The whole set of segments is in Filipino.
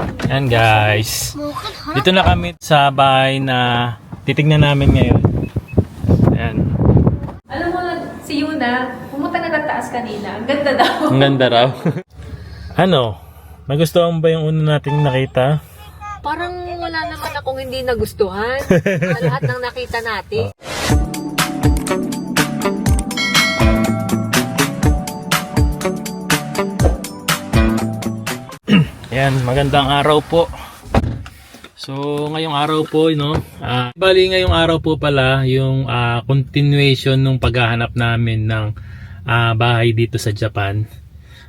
Ayan guys, dito na kami sa bahay na titignan namin ngayon. Ayan. Alam mo, si Yuna, pumunta na ng taas kanina. Ang ganda daw. Ang ganda raw. Ano? Nagustuhan ba yung una nating nakita? Parang wala naman akong hindi nagustuhan sa lahat ng nakita natin. Ayan, magandang araw po. So, ngayong araw po, bali ngayong araw po pala yung continuation ng paghahanap namin ng bahay dito sa Japan.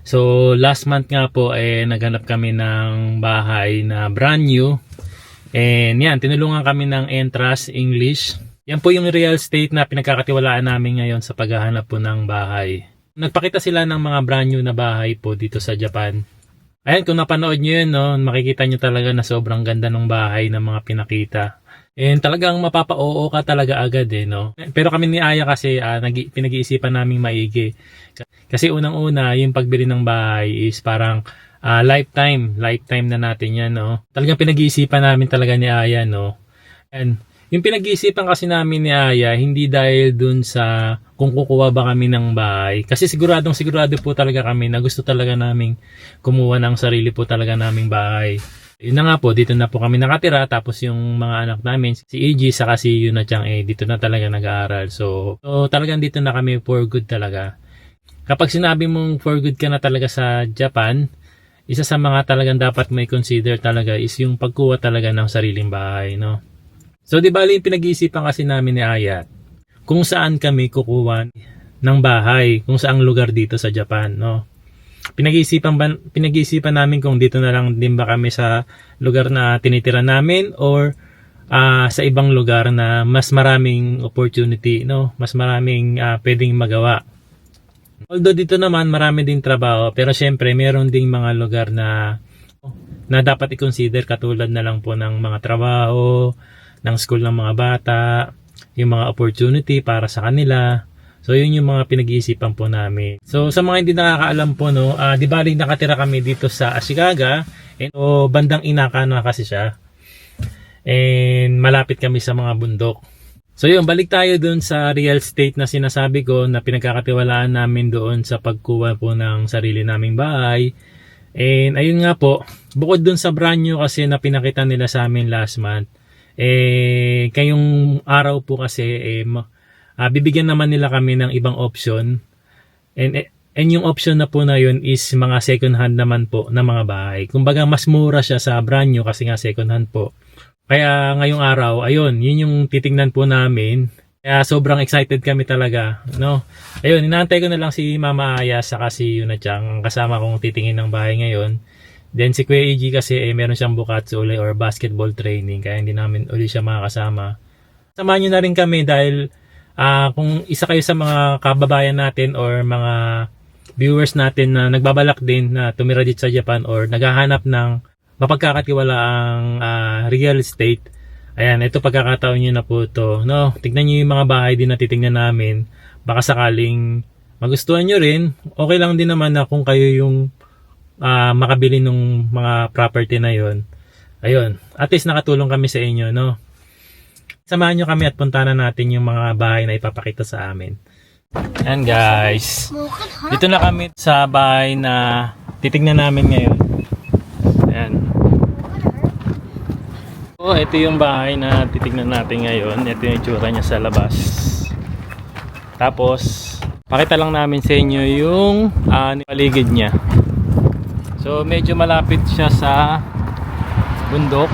So, last month nga po, naghanap kami ng bahay na brand new. And yan, tinulungan kami ng Entrust English. Yan po yung real estate na pinagkakatiwalaan namin ngayon sa paghahanap po ng bahay. Nagpakita sila ng mga brand new na bahay po dito sa Japan. Ayan, kung napanood nyo yun, makikita nyo talaga na sobrang ganda ng bahay na mga pinakita. And talagang mapapa-oo ka talaga agad no. Pero kami ni Aya kasi pinag-iisipan naming maigi. Kasi unang-una, yung pagbili ng bahay is parang lifetime na natin yan no. Talagang pinag-iisipan namin talaga ni Aya no. And yung pinag-iisipan kasi namin ni Aya, hindi dahil dun sa kung kukuha ba kami ng bahay. Kasi sigurado po talaga kami na gusto talaga naming kumuha ng sarili po talaga naming bahay. Yun na nga po, dito na po kami nakatira. Tapos yung mga anak namin, si EG saka si Yuna-chan, dito na talaga nag-aaral. So talagang dito na kami for good talaga. Kapag sinabi mong for good ka na talaga sa Japan, isa sa mga talagang dapat may consider talaga is yung pagkuha talaga ng sariling bahay, no? So di bali yung pinag-iisipan kasi namin ni Aya kung saan kami kukuha ng bahay, kung saang lugar dito sa Japan, no? Pinag-iisipan namin kung dito na lang din ba kami sa lugar na tinitira namin or sa ibang lugar na mas maraming opportunity, no? Mas maraming pwedeng magawa. Although dito naman marami ding trabaho, pero syempre meron ding mga lugar na dapat i-consider katulad na lang po ng mga trabaho, ng school ng mga bata, yung mga opportunity para sa kanila. So yun yung mga pinag-iisipan po namin. So sa mga hindi nakakaalam po di bali nakatira kami dito sa Ashikaga, bandang Inaka na kasi siya. And malapit kami sa mga bundok. So yun, balik tayo dun sa real estate na sinasabi ko na pinagkakatiwalaan namin doon sa pagkuha po ng sarili naming bahay. And ayun nga po, bukod dun sa brand new kasi na pinakita nila sa amin last month, kayong araw po kasi bibigyan naman nila kami ng ibang option. And yung option na po na yun is mga second hand naman po na mga bahay. Kumbaga mas mura siya sa brand new kasi nga second hand po. Kaya ngayong araw, ayun, yun yung titingnan po namin. Kaya sobrang excited kami talaga, no? Ayun, inaantay ko na lang si Mama Aya saka si Yuna-chan, kasama kong titingin ng bahay ngayon. Then si Kuya EG kasi meron siyang bukatsu uli or basketball training, kaya hindi namin uli siya makakasama. Samahan nyo na rin kami dahil kung isa kayo sa mga kababayan natin or mga viewers natin na nagbabalak din na tumira dito sa Japan or naghahanap ng mapagkakatiwalaang real estate, ayan, ito pagkakataon nyo na po ito, no? Tignan nyo yung mga bahay din na titignan namin, baka sakaling magustuhan nyo rin. Okay lang din naman na kung kayo yung makabili ng mga property na yon. Ayun, at least nakatulong kami sa inyo, no? Samahan nyo kami at puntahan natin yung mga bahay na ipapakita sa amin. Ayan guys, dito na kami sa bahay na titignan namin ngayon. Ayan. Ito yung bahay na titignan natin ngayon. Ito yung itsura niya sa labas. Tapos pakita lang namin sa inyo yung paligid niya. So medyo malapit siya sa bundok.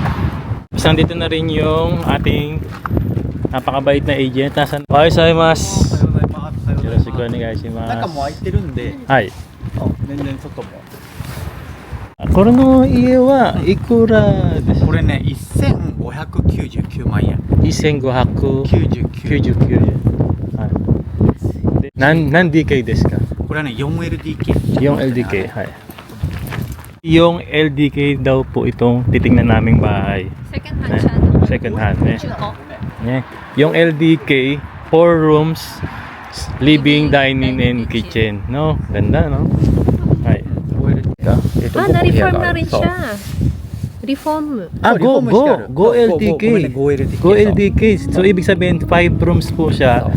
Isang dito na rin yung ating napakabait na agent. Ohayo gozaimasu. Yoroshiku onegaishimasu. 中も空いてるんで、はい。全然外も。これの家はいくらですか？これね、1599万円。 1599 円。はい。で、何 DK ですか？これはね、4LDK。 4LDK,はい. Yung LDK daw po itong titingnan naming bahay. Second hand siya. No? Second hand, Chuko. Yung LDK, 4 rooms, living, dining, and kitchen. No? Ganda, no? Ay. Ito po Na-reform yan, na rin so, siya. リフォーム。Ah, Oh, reformしてある。 go そう LDK. Go LDK. Go LDK. So, ibig sabihin, 5 rooms po siya.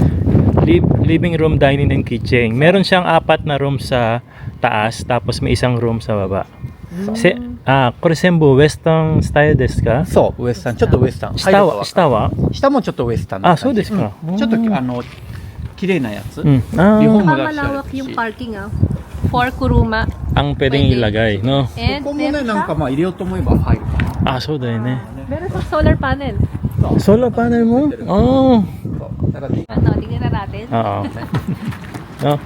Living room, dining, and kitchen. Meron siyang 4 na room sa taas, tapos may isang room sa baba.これ全部ウエスタンスタイルですか？そう、ウエスタン。ちょっとウエスタン。下は下は？下もちょっとウエスタンなあ、感じ。そうですか。うんちょっと綺麗なやつ。うん。あリフォーームがしてある Malawak yung parking ah. 4 kuruma. ang pwedeng ilagay, no? こ And こもね、 meron なんか siya, まあ入れようと思えば入るかな。 Ah, so dahil eh. meron siyang solar panel. Solar panel mo? Oh. そうだから Ano, tingnan na natin. Oo. No?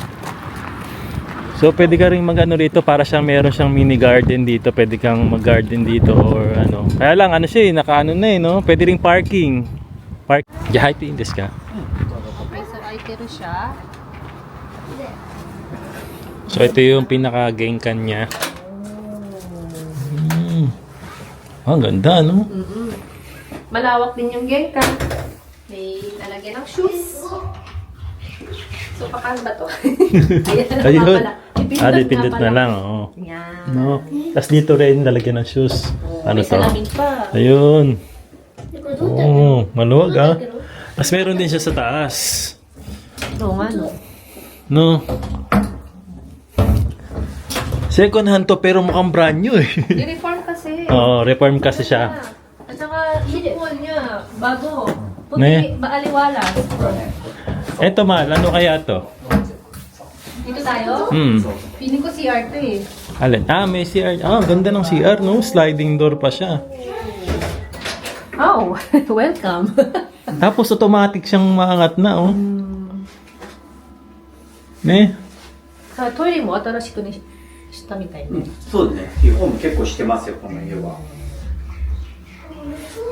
So, pwede ka rin mag-ano rito para siyang meron siyang mini garden dito. Pwede kang mag-garden dito or ano. Kaya lang, ano siya eh, naka-ano na eh, no? Pwede ring parking. Jahai in this ka? Okay, so aitero siya. So, ito yung pinaka-genkan niya. Ang ganda, no? Malawak din yung gengka. May lalagyan ng shoes. So, paano ba to? Ayan na Ayun. nga pala. Ipindot Dipindot nga na pala. lang, oo. Yan. No? Tapos dito rin, lalagyan ng shoes. Ano May to? salamin pa. Ayun. Oo, maluwag ah. Tapos meron din siya sa taas. Oo nga, no? No? Second hand to pero mukhang brand new eh. Uniform kasi. Oo, reform kasi siya. At saka, yung wall niya, bago. Ne? Puti, maaliwalas. Eto mahal, ano kaya to? Dito tayo? Hmm. Feeling ko CR to eh. Alin? Ah, may CR. Ah, ganda ng CR, no? Sliding door pa siya. Oh, welcome. Tapos automatic siyang maangat na, oh. Ne? トイレも新しくねしたみたいね。そうですね。リフォーム結構してますよ、この家は。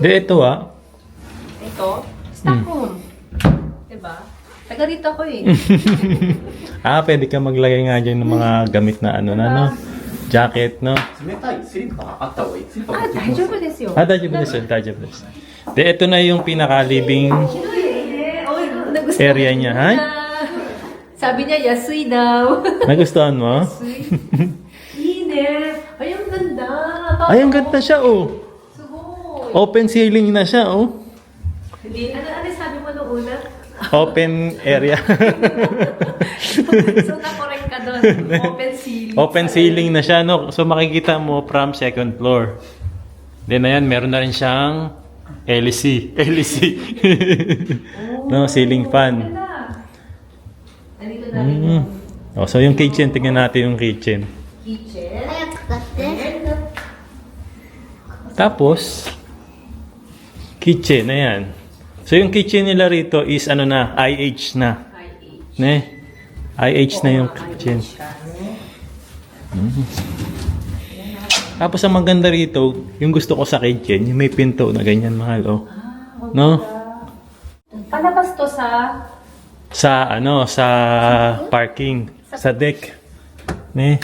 De, ito ah. Ito, stock room. Diba? Taga rito ako eh. Ah, pwede ka maglagay nga dyan ng mga gamit na ano na, no? Jacket, no? 冷たいスリッパあった方がいい。スリッパAh, 大丈夫ですよ。 Ah, dajibu desu, dajibu desu. De, ito na yung pinaka-living Oy, nagustuhan area niya, ha? Sabi niya, yasui daw. Nagustuhan mo? Ine. Ay, ang ganda. Ay, ang ganda siya, oh. Sugoy. Open ceiling na siya, oh. Hindi, ano sabi mo nung una? Open area. So, na-correct ka doon. Open ceiling. Open ceiling na siya, no? So, makikita mo from second floor. Then, ayan, meron na rin siyang LC. LC. No, ceiling fan. Ganda. Nandito na rin yung Oh, so, yung kitchen, tingnan natin yung kitchen. kitchen. Tapos, kitchen, ayan. So, yung kitchen nila rito is, ano na, IH na. IH. Ne? IH na yung kitchen. Tapos, ang maganda rito, yung gusto ko sa kitchen, yung may pinto na ganyan, mahal, oh. No? Palabas to sa Sa, ano, sa parking. Sa deck. Ne?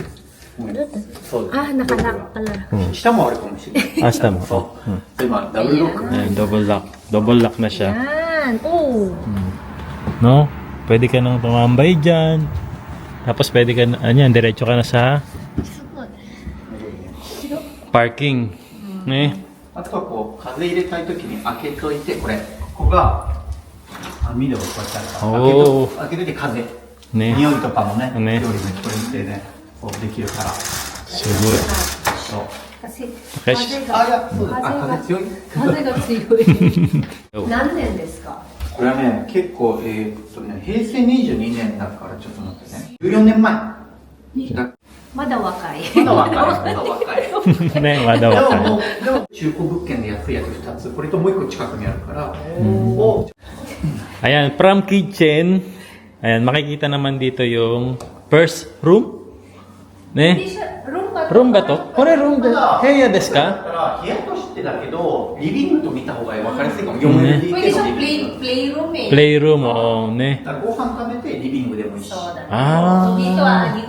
そうです。 Ah, nakalock pala. 下もあるかもしれない。 Asta mo. Oh.今ダブルロック。 Ayan, double lock. Double lock na siya. Yan. Oh. No? Pwede ka nang tumambay dyan. Tapos pwede ka, anyan, diretso ka na sa parking. Ne? あとはこう風入れたいときに開けといてこれここが網戸をこうやってあるからおー開けといて風、ね匂いとかもねね料理ねこれでねこうできるからすごい。そう kasi Kasi-風 あい がやそうですあ風強い風が強い。何年ですか？これはね結構平成22年だからちょっと待ってね14年前だまだ若い。まだ若いまだ若い ne, まだでわかる。ももうでも中古物件で安いやつ2つこれともう1個近くにあるからを Ayan, from kitchen, ayan, makikita naman dito yung first room. Ne? Hindi siya, room ba to? Room ba to? Kore room da. Heya desu だ ka? から部屋としてだけどリビングと見た方が分かりやすいかも 4LDK の Pwede siyang リビング playroom eh. Playroom, oo, ne. だからご飯食べてリビングでもいいし So, that- Ah. so dito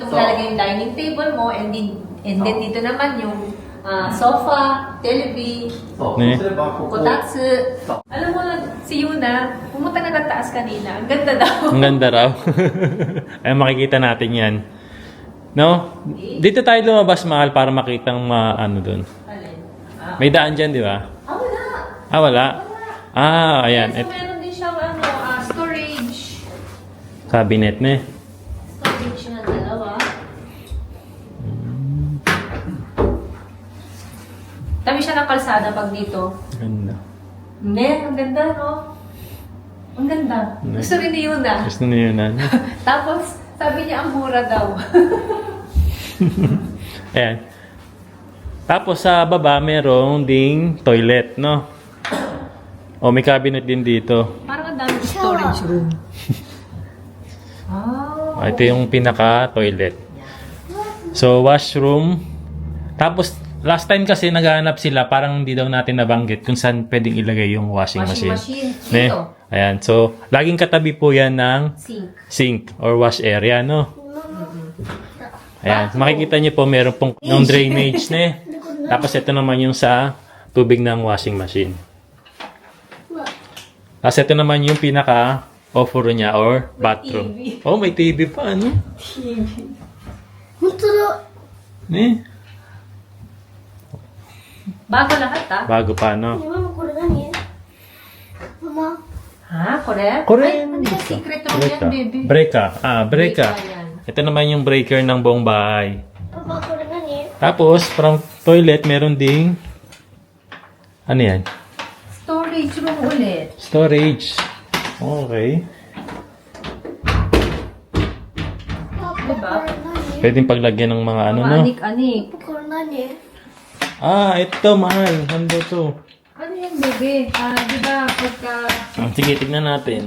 mo lalagay yung dining table mo and then dito naman yung sofa, television, そう、 ね そうすればここ kotatsu. So. Alam mo, si Yuna, pumunta na ng taas kanina. Ang ganda daw. Ang ganda raw. Ayan, makikita natin yan. No? Dito tayo lumabas, mahal, para makitang ano dun. Alin? May daan dyan, di ba? Wala. Ah, wala? Ah, ayan. So, meron din siyang storage. Cabinet na eh. Storage na dalawa. Tabi siya ng kalsada pag dito. Ganda. Hindi, ang ganda, no? Ang ganda. Gusto rin ni Yuna. Gusto na yun, ano? Tapos, sabi niya ang mura daw. Ayan. Tapos sa baba, merong ding toilet, no? O, may cabinet din dito. Parang ang daming storage room. Ito yung pinaka-toilet. So, washroom. Tapos, last time kasi naghahanap sila, parang hindi daw natin nabanggit kung saan pwedeng ilagay yung washing machine. Ne? Dito. Ayan. So, laging katabi po yan ng Sink. sink or wash area, no? Ayan. Makikita niyo po, meron pong yung drainage, ne? Tapos, ito naman yung sa tubig ng washing machine. Tapos, ito naman yung pinaka-offer niya or bathroom. TV. Oh, may TV pa, ano? Ne? Bago lahat, ha? Bago pa, no? Ha? Correct? Correct. Ay, ano yung secret room yan, baby? Breaker. Ah, breaker. Breaker yan. Ito naman yung breaker ng buong bahay. Tapos, from toilet, meron ding... Ano yan? Storage room ulit. Storage. Okay. Diba? Pwedeng paglagyan ng mga ano, no? Anik-anik. Ah, ito, mahal. Ano to? Ano yan, baby? Diba, pagka... Sige, tignan natin.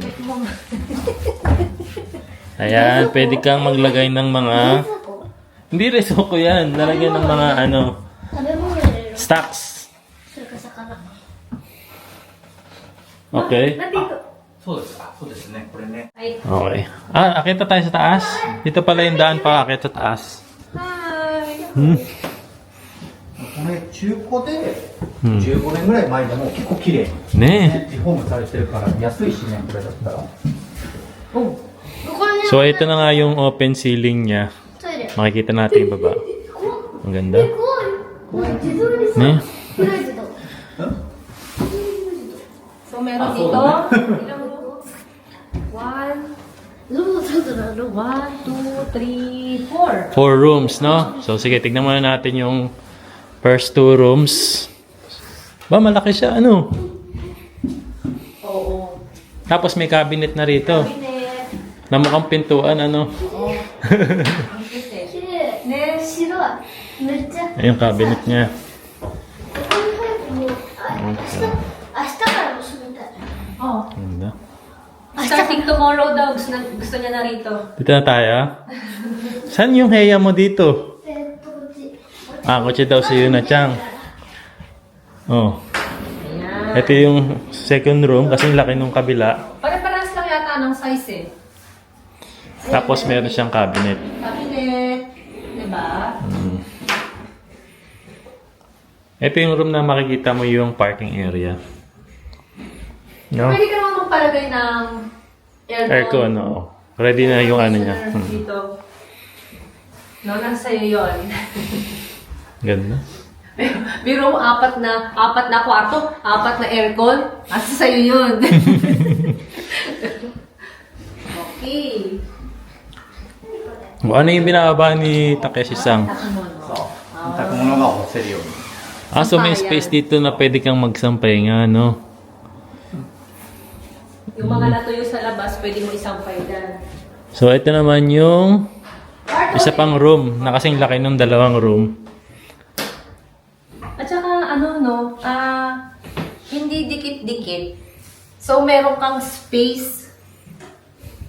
Ayan, pwede kang maglagay ng mga... Hindi resoko yan. Nalagyan ng mga ano... Stocks. Okay. Nandito. そうです。あ、そうですね。これね。 Ay, Okay. Ah, akit na tayo sa taas. Dito pala yung daan pa akit sa taas. hi! これ中古で15年ぐらい前でも結構綺麗に、 Ne. リフォームされてるから安いしね、これだったら。 Oh, So, ito na nga yung open ceiling niya. Makikita natin yung baba. Ang ganda. Ne? so meron dito. Ilang rooms? 1, 2, 3, 4. 4 rooms, no? So, sige, tignan muna natin yung first 2 rooms. Ba, malaki siya, ano? Oo. Tapos may cabinet na rito. Cabinet. Na mukhang pintuan, ano? Ang cute eh. Next. Ayun, cabinet niya. Oh. Ganda. Starting tomorrow daw. Gusto niya na rito. Dito na tayo. Saan yung heya mo dito? Ah, kotse daw si Yuna Chang. Oh. Ayan. Ito yung second room kasi laki nung kabila. Pare-parehas lang yata ng size eh. Tapos meron siyang cabinet. Cabinet. Diba? Ito yung room na makikita mo yung parking area. No? Pwede ka naman magpalagay ng Aircon, oo. Ready na yung ano niya. Dito. No, nasa sa'yo yun. Ganda. Biro mo, apat na kwarto, 4 na aircon, nasa sa'yo yun. Okay. Ano yung binababa ni Takeshi-san? 洗濯物が干せるように。 Ah, so may space dito na pwede kang magsampay nga, no? Yung mga natuyo sa labas, pwede mo isampay dyan. So, ito naman yung isa pang room na kasing laki ng dalawang room. At saka, hindi dikit-dikit. So, meron kang space.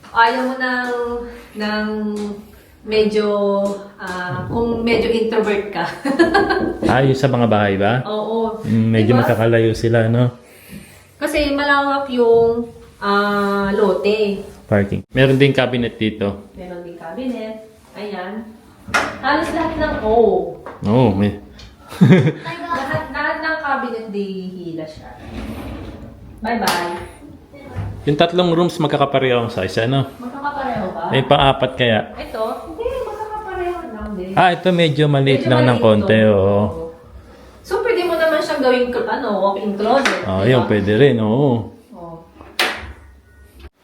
Ayaw mo ng medyo, kung medyo introvert ka. Ah, yung sa mga bahay ba? Oo. Medyo Diba? magkakalayo sila, no? Kasi malawak yung lote. Parking. Meron din cabinet dito. Meron din cabinet. Ayan. Halos lahat ng Oh, may... lahat ng cabinet di hila siya. Bye-bye. Yung tatlong rooms magkakapareho ang size, ano? Magkakapareho ba? May pang-apat kaya. Ito? Hindi, magkakapareho lang din. Ah, ito medyo maliit Medyo lang ng maliit konti, to. oo. So, pwede mo naman siyang gawing walk-in closet. Yun, pwede rin, oo. Oh.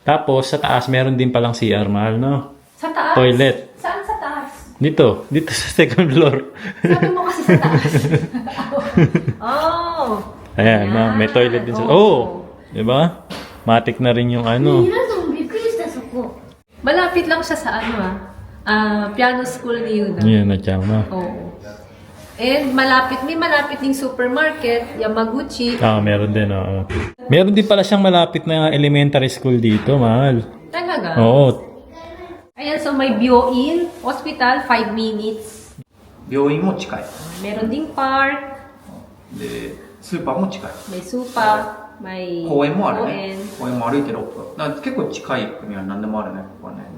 Tapos, sa taas, meron din palang CR, mahal, no? Sa taas? Toilet. Saan sa taas? Dito sa second floor. Sabi mo kasi sa taas. Oh. Ayan, no? May toilet din sa... Oh! Diba? Matik na rin yung ano. Malapit lang siya sa piano school ni Yuna. Yan, na-chama. Oo. And may malapit ding supermarket, Yamaguchi. Meron din, oo. Meron din pala siyang malapit na elementary school dito, mahal. Talaga? Oo. Ayan, so may Byo-in, hospital, 5 minutes. 病院も近い。 Meron ding park, で、スーパーも近い。 may supa, may 公園もある公ね園。公園も歩いて6分。だから結構近い国は何でもあるね、ここはね。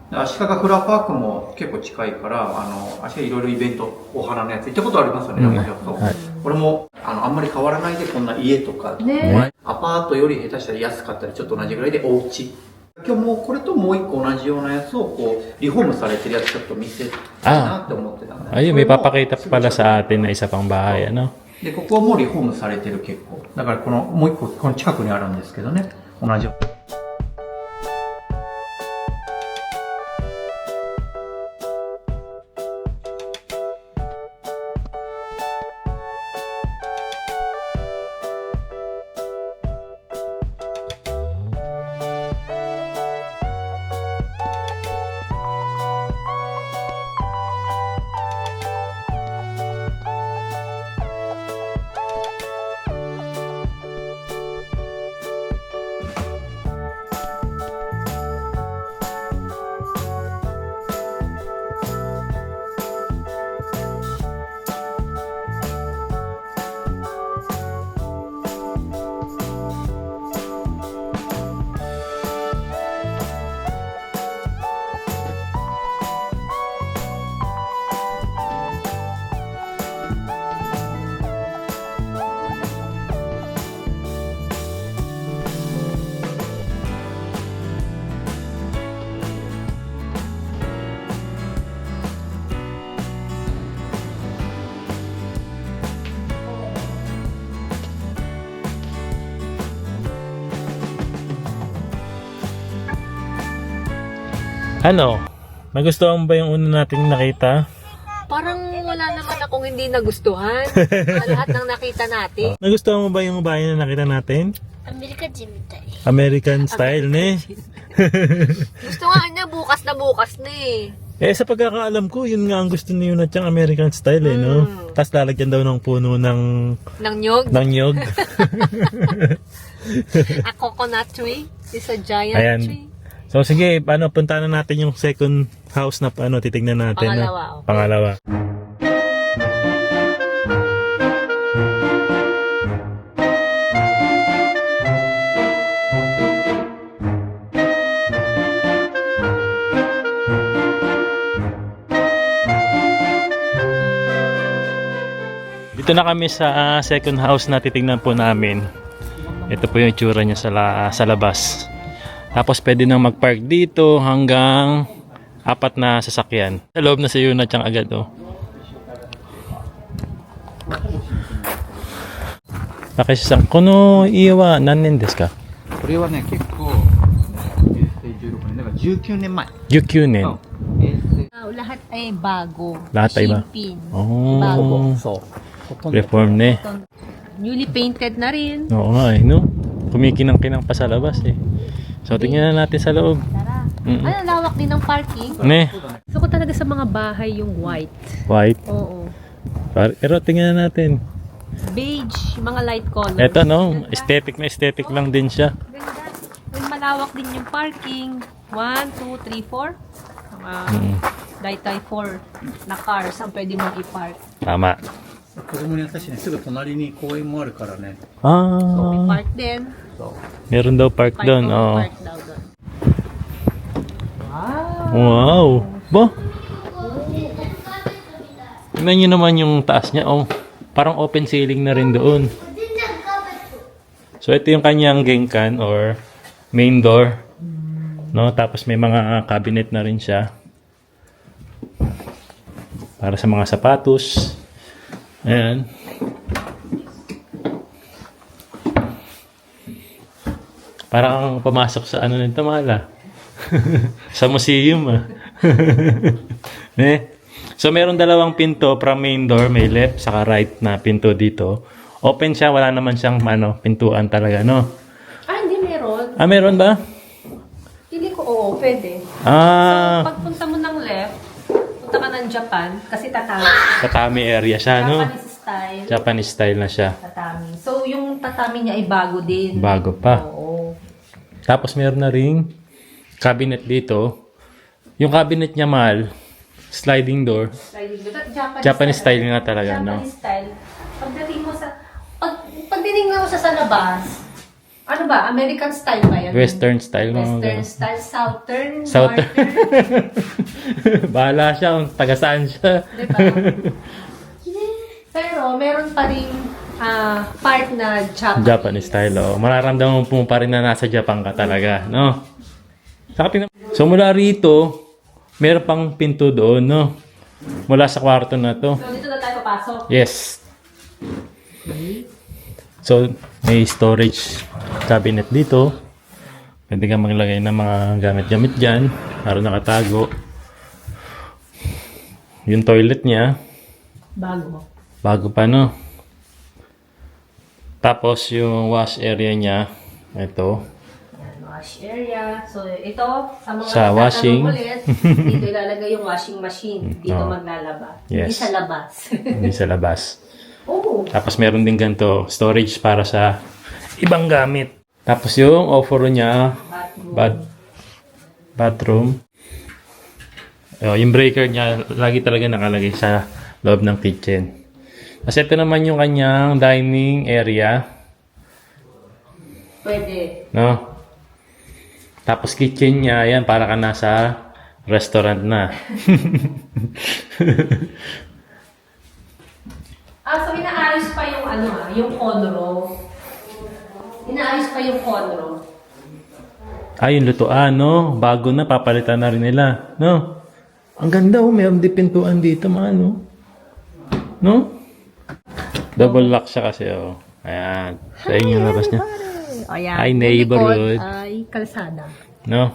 で足利フラパークも結構近いから、足利いろいろイベント、お花のやつ行ったことありますよね、うん山下さんはいこれも、あんまり変わらないで、こんな家とか、ねアパートより下手したら安かったり、ちょっと同じぐらいでお家。今日もうこれともう一個同じようなやつをこうリフォームされてるやつちょっと見せたいなって思ってたんで Ayun, may papakita pala sa atin na isa pang bahay, ano? でここはもうリフォームされてる結構だからこのもう一個この近くにあるんですけどね同じように Ano? Nagustuhan mo ba yung una nating nakita? Parang wala naman akong hindi nagustuhan sa lahat ng nakita natin. Nagustuhan mo ba yung bahay na nakita natin? アメリカ人みたい。 American style, ne? Gusto nga niya bukas na eh. Sa pagkakaalam ko, yun nga ang gusto ni Yuna Chang American style, no? Tapos lalagyan daw ng puno ng Nang nyog. nyog. A coconut tree is a giant Ayan. tree. So sige, punta na natin yung second house na titignan natin. Pangalawa, okay. Pangalawa. Dito na kami sa second house na titignan po namin. Ito po yung itsura niya sa labas. Tapos pwede nang mag-park dito hanggang 4 na sasakyan. Sa loob na si Yuna Chang agad, oh. Takeshi-san, kono ie wa nannen desu ka? これはね結構平成16年だから19年前 19年。 Lahat ay bago. Lahat ay ba? Shipping. Oh. そうほとんど Reform ne. Newly painted na rin. Oo nga eh, no? Kumikinang-kinang pa sa labas eh. So, tingnan na natin sa loob. Tara. Mm-mm. Ano, lawak din ng parking. Ne? So, ko talaga sa mga bahay yung white. White. Oo. Pero tingnan na natin. Beige, yung mga light colors. Eto, no? Aesthetic na aesthetic lang din siya. Ganda. And malawak din yung parking. 1, 2, 3, 4. Mga daitay 4 na cars ang pwede mong i-park. Tama. 子供に優しいねすぐ隣に公園もあるからね Ah, Park din. meron daw park doon. Oh. Park daw doon. Wow! Ba? Tingnan nyo naman yung taas niya. Oh, parang open ceiling na rin doon. So, ito yung kanyang genkan or main door. No? Tapos may mga cabinet na rin siya. Para sa mga sapatos. Ayan. Parang pumasok sa ano nito, mahal ah. Sa museum ah. Eh. So meron dalawang pinto from main door, may left saka right na pinto dito. Open siya, wala naman siyang pintuan talaga, no? Ah, hindi meron. Ah, meron ba? Hindi ko, oo, pwede. Ah, Pagpunta mo ng left, punta ka ng Japan, kasi tatami. tatami area siya, no? Japanese style. Japanese style na siya. Tatami. So, yung tatami niya ay bago din. Bago pa. Oo. Tapos meron na ring cabinet dito. Yung cabinet niya, mahal, sliding door. Japanese style nga talaga, no? Japanese style. Pagdating mo sa... Pagdating mo sa labas, ano ba? American style ba yan? Western style. Western style, Southern, Southern. Northern. Bahala siya kung taga saan siya. Diba? Pero meron pa rin part na Japanese. Japanese style, oh. Mararamdaman mo pa rin na nasa Japan ka talaga, no? Saka so mula rito, meron pang pinto doon, no? Mula sa kwarto na to. So dito na tayo papasok. Yes. So, may storage cabinet dito. Pwede kang maglagay ng mga gamit-gamit dyan para nakatago. Yung toilet niya, Bago. bago pa, no? Tapos, yung wash area niya, ito. Yan, wash area. So ito, sa mga Sa washing. ulit, dito ilalagay yung washing machine. Dito Oh. maglalaba. Yes. Hindi sa labas. Hindi sa labas. Oo. Tapos, meron din ganito, storage para sa ibang gamit. Tapos, yung offer niya, bathroom. Oh, yung breaker niya, lagi talaga nakalagay sa loob ng kitchen. Kasi ito naman yung kanyang dining area. Pwede. No? Tapos kitchen niya, yan, para ka nasa restaurant na. So inaayos pa yung yung conro. Inaayos pa yung conro. Ay, yung lutuan, no? Bago na, papalitan na rin nila. No? Ang ganda, oh. Mayroon din pintuan dito, mahal, no? No? Double lock siya kasi, oh. Ayan. Sa inyo labas niya. O yan. Ay, neighborhood. Ay, kalsada. No?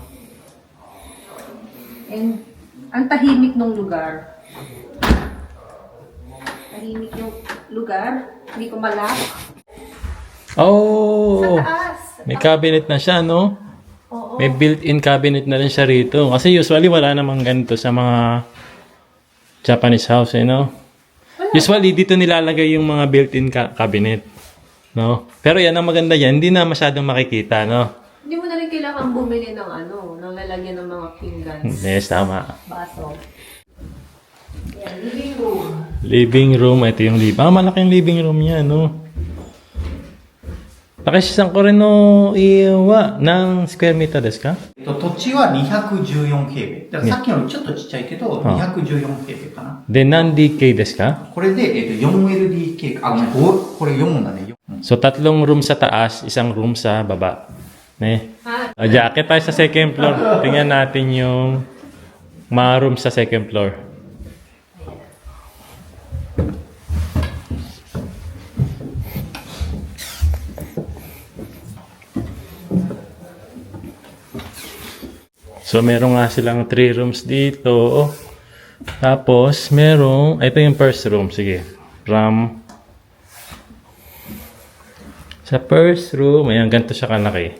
And ang tahimik ng lugar. Tahimik yung lugar. Hindi ko malak. Oh! Taas. May cabinet na siya, no? Oo. May built-in cabinet na rin siya rito. Kasi usually wala namang ganito sa mga Japanese house, eh, no? Usually dito nilalagay yung mga built-in cabinet, no? Pero yan ang maganda yan, hindi na masyadong makikita, no? Hindi mo na rin kailangan bumili ng ng lalagyan ng mga pinggans. Yes, tama. Baso. Yan, living room. Living room, ito yung malaking living room niya, no? Pakisisan ko rin no iwa ng square meter desu ka? 土地は214平米。だからさっきのよりちょっとちっちゃいけど、214平米かな。で、何 DK ですか？これで、4LDK か。あ、5、これ4だね。So, 3 room sa taas, 1 room sa baba. Ne? Ah, Jacket tayo sa second floor. Tingnan natin yung mga room sa second floor. So, meron nga silang 3 rooms dito. Tapos, ito yung first room. Sige. Sa first room, ayan, ganito siya kalaki.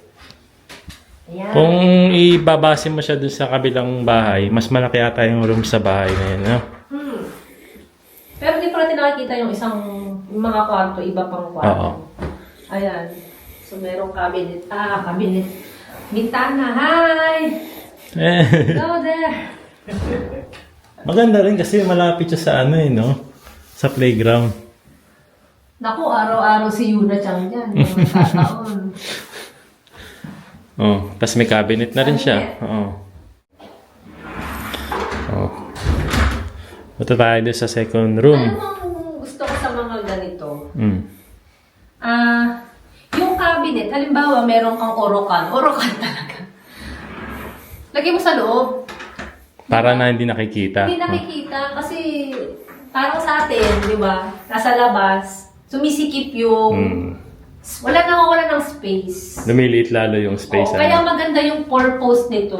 ayan. Kung ibabase mo siya dun sa kabilang bahay, mas malaki ata yung room sa bahay na yun, no? Pero hindi pa natin nakikita yung yung mga kwarto, iba pang kwarto. Oo. Ayan. So, merong cabinet. Cabinet. Bintana. Hi! Hello there! Maganda rin kasi malapit siya sa no? Sa playground. Naku, araw-araw si Yuna Chang dyan. Yung kataon. Oh, tapos may cabinet na rin siya. Oo. Oh. Punta tayo doon sa second room. Ano bang gusto ko sa mga ganito? Yung cabinet, halimbawa, meron kang orokan. Orokan talaga. Lagay mo sa loob. Para na hindi nakikita. Hindi nakikita kasi parang sa atin, di ba? Nasa labas, sumisikip yung wala ng space. Lumiliit lalo yung space. Oo, kaya maganda yung purpose nito.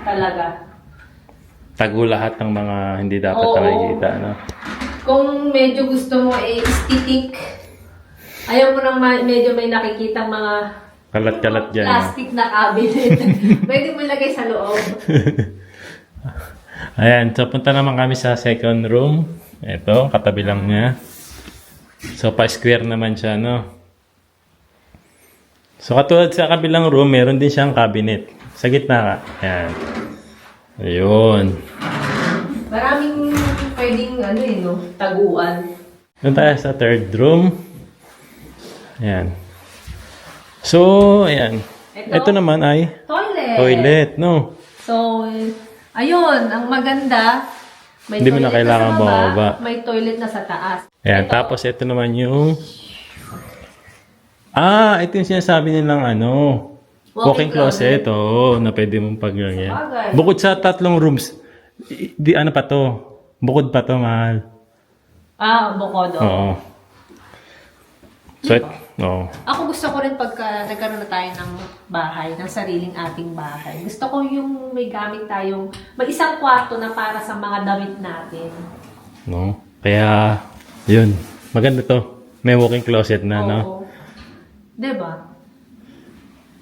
Talaga. Tago lahat ng mga hindi dapat Oo. nakikita. No? Kung medyo gusto mo aesthetic, ayaw mo nang medyo may nakikita mga Kalat-kalat dyan. plastic na cabinet. Pwede mo ilagay sa loob. Ayan, so punta naman kami sa second room. Ito, katabi lang niya. So, pa-square naman siya, no? So, katulad sa kabilang room, meron din siyang cabinet. Sa gitna ka. Ayan. Ayun. Maraming pwedeng taguan. Doon tayo sa third room. Ayan. So, ayan. Ito naman ay toilet, no? So, ayun, ang maganda, may Hindi mo na toilet kailangan sa baba, bumaba. may toilet na sa taas. Ayan, tapos ito naman yung... ito yung sinasabi nilang walking closet. Oo, na pwede mong paglagyan. Bagay. Bukod sa 3 rooms, ano pa to? Bukod pa to, mahal. Bukod. Oo. So, oo. Ako gusto ko rin pagka nagkaroon na tayo ng bahay, ng sariling ating bahay. Gusto ko yung may gamit tayong, may isang kwarto na para sa mga damit natin. No? Kaya, yun. Maganda to. May walking closet na, no? Oo. Diba?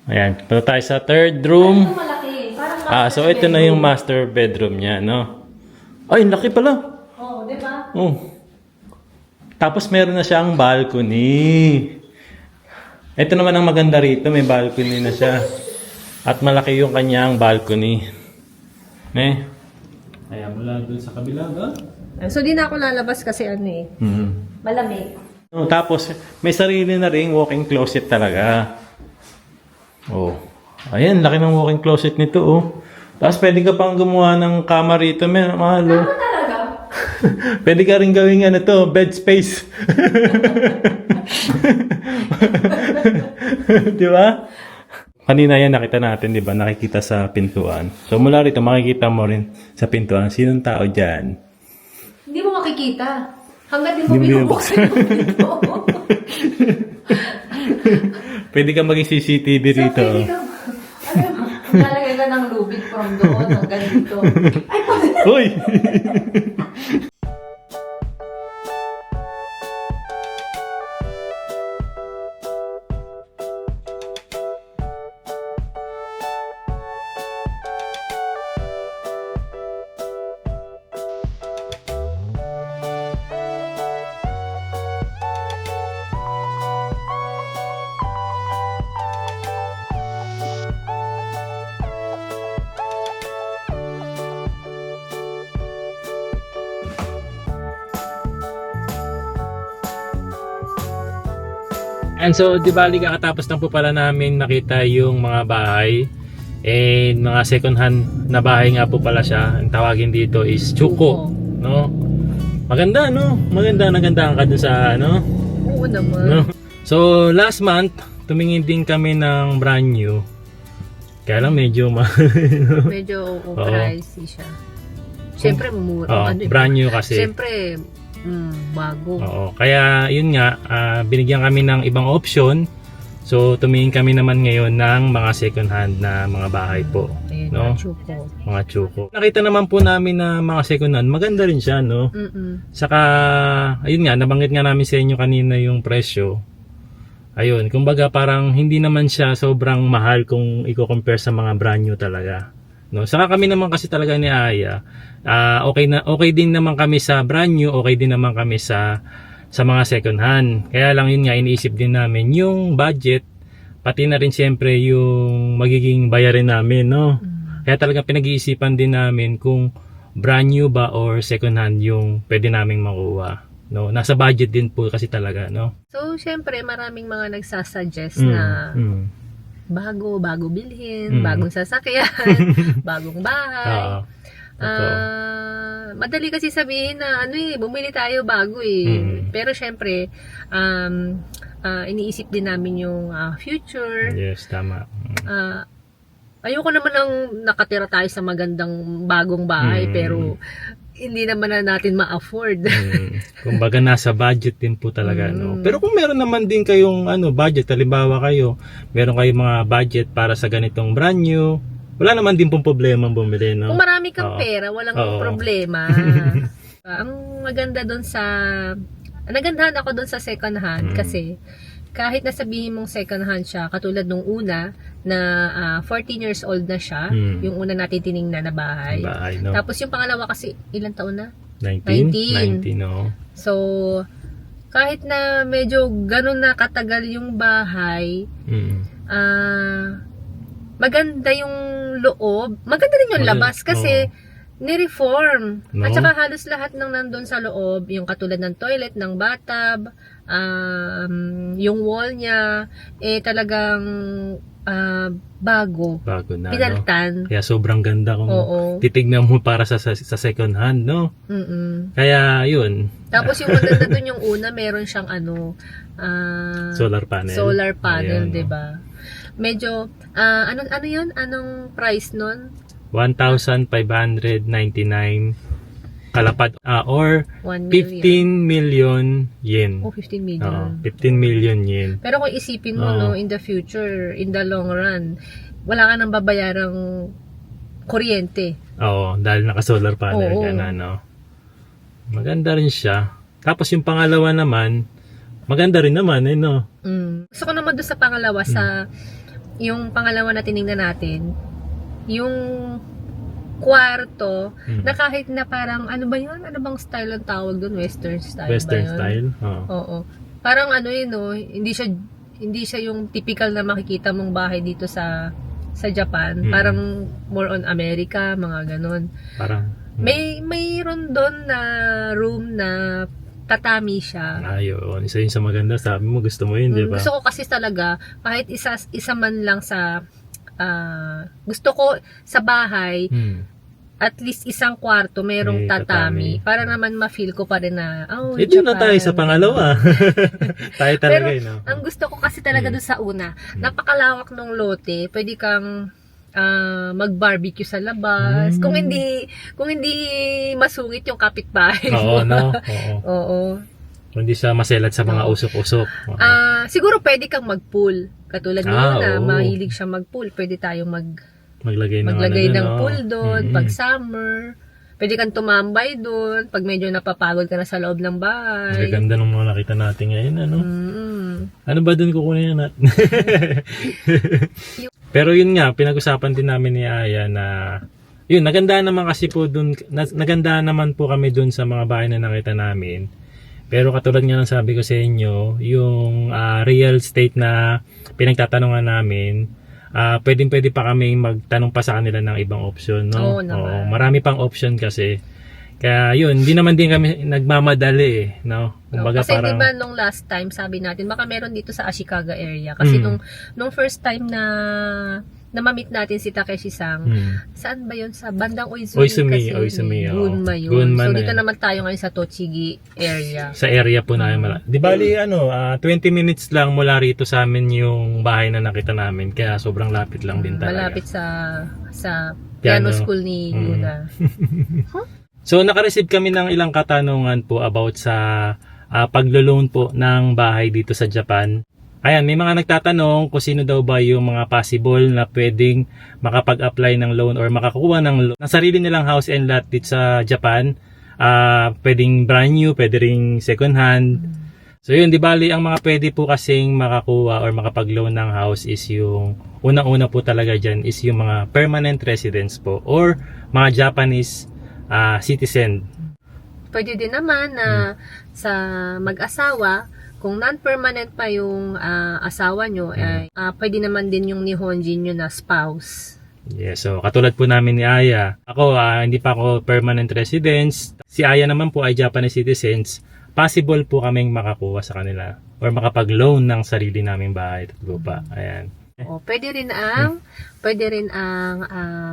Ayan, punta tayo sa third room. Ito malaki. Parang So ito na yung master bedroom niya, no? Ay, laki pala. Oo, diba? Oh. Tapos meron na siyang balcony. Ito naman ang maganda rito, may balcony na siya. At malaki yung kanyang balcony. Ayan, mula dun sa kabila, ba? So, di na ako lalabas kasi malamig. Tapos, may sarili na ring walk-in closet talaga. Oh. Ayan, laki ng walk-in closet nito, oh. Tapos, pwede ka pang gumawa ng kama rito, mahal, oh. Ano talaga? Pwede ka rin gawing bed space. Di ba? Kanina yan nakita natin, di ba? Nakikita sa pintuan. So mula rito, makikita mo rin sa pintuan, sinong tao dyan? Hindi mo makikita. Hanggang di mo Hindi mo binubuksan yung pinto. Pwede ka maging CCTV rito. Pwede ka, lalagay ka ng lubid from doon hanggang dito. Ay, Uy! And so, di bali kakatapos lang po pala namin nakita yung mga bahay. And mga second hand na bahay nga po pala siya. Ang tawagin dito is Chuko. No? Maganda, no? Nagandahan ka dun sa, Oo naman. No? So, last month, tumingin din kami ng brand new. Kaya lang medyo Medyo pricey siya. Siyempre, mura. brand new kasi. Siyempre, bago. Oo. Kaya yun nga, binigyan kami ng ibang option. So tumingin kami naman ngayon ng mga second hand na mga bahay po. Ayun, No? Mga chuko. Nakita naman po namin na mga second hand, maganda rin siya, no? Saka, ayun nga, nabanggit nga namin sa inyo kanina yung presyo. Ayun, kumbaga parang hindi naman siya sobrang mahal kung i-compare sa mga brand new talaga. No? Saka kami naman kasi talaga ni Aya, okay din naman kami sa brand new, okay din naman kami sa mga second hand. Kaya lang yun nga, iniisip din namin yung budget, pati na rin siyempre yung magiging bayarin namin, no? Kaya talagang pinag-iisipan din namin kung brand new ba or second hand yung pwede naming makuha. No? Nasa budget din po kasi talaga, no? So, siyempre, maraming mga nagsasuggest na bago bilhin, bagong sasakyan, bagong bahay. Madali kasi sabihin na bumili tayo bago Pero syempre iniisip din namin yung future. Yes, tama. Ayoko naman ang nakatira tayo sa magandang bagong bahay pero hindi naman na natin ma-afford. Kumbaga nasa budget din po talaga, no. Pero kung meron naman din kayong budget, halimbawa meron kayong mga budget para sa ganitong brand new, wala naman din pong problema bumili, no. Kung marami kang Oo. pera, walang Oo. problema. Ang maganda doon nagandahan ako doon sa second hand kasi kahit nasabihin mong second hand siya, katulad nung una na 14 years old na siya, yung una natin tiningnan na bahay. Bahay, no. Tapos yung pangalawa kasi, ilang taon na? 19, no. So, kahit na medyo ganun na katagal yung bahay, maganda yung loob, maganda din yung labas kasi ni-reform. No? At saka halos lahat ng nandun sa loob, yung katulad ng toilet, ng bathtub, yung wall niya, talagang bago. Bago na, no. Pinalitan. Kaya sobrang ganda kung Oo. titignan mo para sa second hand, no. Kaya yun, Tapos yung maganda dun yung una, meron siyang solar panel. solar panel, Ayan, 'di ba? Medyo ano 'yun? Anong price nun? 1,599 kalapad or 1 15 million. million yen. Oh, 15 Oo, million. 15 million yen. Pero kung isipin mo, Oo. no, in the future, in the long run, wala ka nang babayarang kuryente. Oo, dahil naka-solar panel Oo. ka na, no. Maganda rin siya. Tapos yung pangalawa naman, maganda rin naman, no. Gusto ko naman doon sa pangalawa, yung pangalawa na tinignan natin, yung kwarto, na kahit na parang, ano ba yun? Ano bang style ang tawag doon? Western style Western ba yun? style. Oo. Oo. Parang no, hindi siya yung typical na makikita mong bahay dito sa Japan. Parang more on America, mga ganon. Parang Mayroon doon na room na tatami siya. ayun, isa yun sa maganda. Sabi mo, gusto mo yun, di ba? Gusto ko kasi talaga, kahit isa man lang sa gusto ko sa bahay, at least isang kwarto merong May tatami. tatami. Para naman ma-feel ko pa rin na, Ito na tayo sa Japan. pangalawa. Tayo talaga, Pero no? ang gusto ko kasi talaga doon sa una, napakalawak ng lote. Pwede kang mag-barbecue sa labas. Kung hindi masungit yung kapitbahay Oo, mo. no? Oo. Oo. Hindi siya maselat sa mga usok-usok. Oo. Siguro pwede kang mag-pool. Katulad nyo na, oo. mahilig siya mag-pool. Pwede tayong Maglagay ng maglagay ano ng dun, pool no? doon pag summer. Pwede kang tumambay doon pag medyo napapagod ka na sa loob ng Ang bahay. gaganda ng mga nakita natin ngayon, ano? Ano ba dun kukunin natin? Pero yun nga, pinag-usapan din namin ni Aya na yun, naganda naman kasi po dun, naganda naman po kami dun sa mga bahay na nakita namin. Pero katulad nga ng sabi ko sa inyo, yung real estate na pinagtatanungan namin, pwede pa kami magtanong pa sa kanila ng ibang option, no? Oo naman. Marami pang option kasi. Kaya yun, hindi naman din kami nagmamadali, no? Kumbaga Kasi parang, diba nung last time sabi natin baka meron dito sa Ashikaga area kasi nung first time na ma-meet natin si Takeshi-san, saan ba yun? Sa bandang Oizumi, Oizumi, oo. Gunma yun. Gunma So na dito yun. naman tayo ngayon sa Tochigi area. sa area po namin Di bali 20 minutes lang mula rito sa amin yung bahay na nakita namin. Kaya sobrang lapit lang din talaga. Malapit sa piano Piano. school ni Yuna. So naka-receive kami ng ilang katanungan po about sa paglo-loan po ng bahay dito sa Japan. Ayan, may mga nagtatanong kung sino daw ba yung mga possible na pwedeng makapag-apply ng loan or makakuha ng sarili nilang house and lot dito sa Japan. Pwedeng brand new, pwede ring second hand. So yun, di bali ang mga pwede po kasing makakuha or makapag-loan ng house is yung unang-una po talaga dyan is yung mga permanent residents po or mga Japanese citizen. Pwede din naman na sa mag-asawa, kung non-permanent pa yung asawa nyo, pwede naman din yung Nihonjin nyo na spouse. Yes, so katulad po namin ni Aya. Ako, hindi pa ako permanent residence. Si Aya naman po ay Japanese citizens. Possible po kaming makakuha sa kanila or makapag-loan ng sarili naming bahay at lupa. Ayan. O, pwede rin ang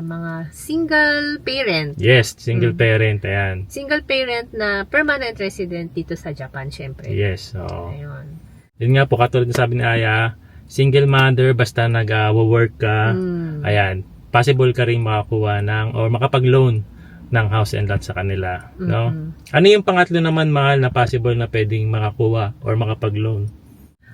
mga single parent. Yes, single parent. Ayan. Single parent na permanent resident dito sa Japan, syempre. Yes, so. Ayun. Yun nga po, katulad na sabi ni Aya, single mother, basta nag-work ka, ayan, possible ka rin makakuha ng, or makapag-loan ng house and lot sa kanila, no? Ano yung pangatlo naman, mahal, na possible na pwedeng makakuha or makapag-loan?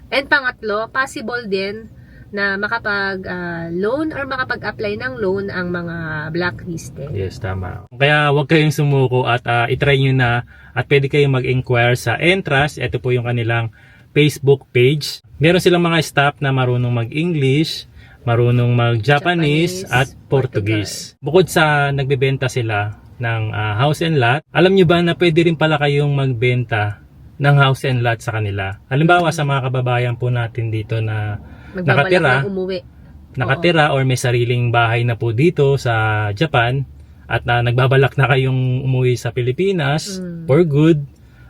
And pangatlo, possible din na makapag-loan or makapag-apply ng loan ang mga blacklisted. Yes, tama. Kaya huwag kayong sumuko at itry nyo na at pwede kayong mag-inquire sa Entrust. Ito po yung kanilang Facebook page. Meron silang mga staff na marunong mag-English, marunong mag-Japanese at Portuguese. Bukod sa nagbebenta sila ng house and lot, alam nyo ba na pwede rin pala kayong magbenta ng house and lot sa kanila? Halimbawa sa mga kababayan po natin dito na Magbabalak na umuwi. nakatira or may sariling bahay na po dito sa Japan at nagbabalak na kayong umuwi sa Pilipinas for good,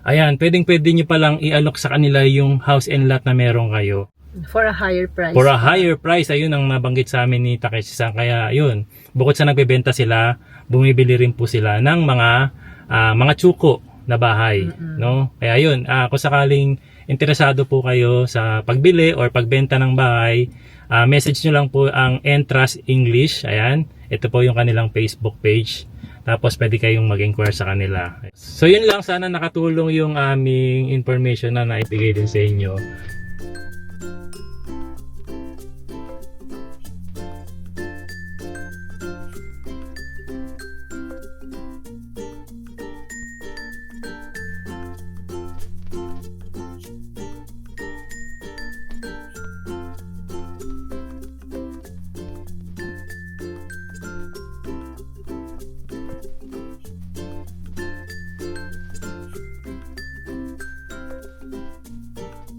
ayan, pwedeng-pwede nyo palang i-alok sa kanila yung house and lot na meron kayo. For a higher price. For a higher price, ayun ang nabanggit sa amin ni Takeshi-san. Kaya yun, bukod sa nagbebenta sila, bumibili rin po sila ng mga tsuko na bahay, no? Kaya yun, kung sakaling interesado po kayo sa pagbili or pagbenta ng bahay, message nyo lang po ang Entrust English. Ayan, ito po yung kanilang Facebook page. Tapos pwede kayong mag-inquire sa kanila. So yun lang, sana nakatulong yung aming information na naibigay din sa inyo.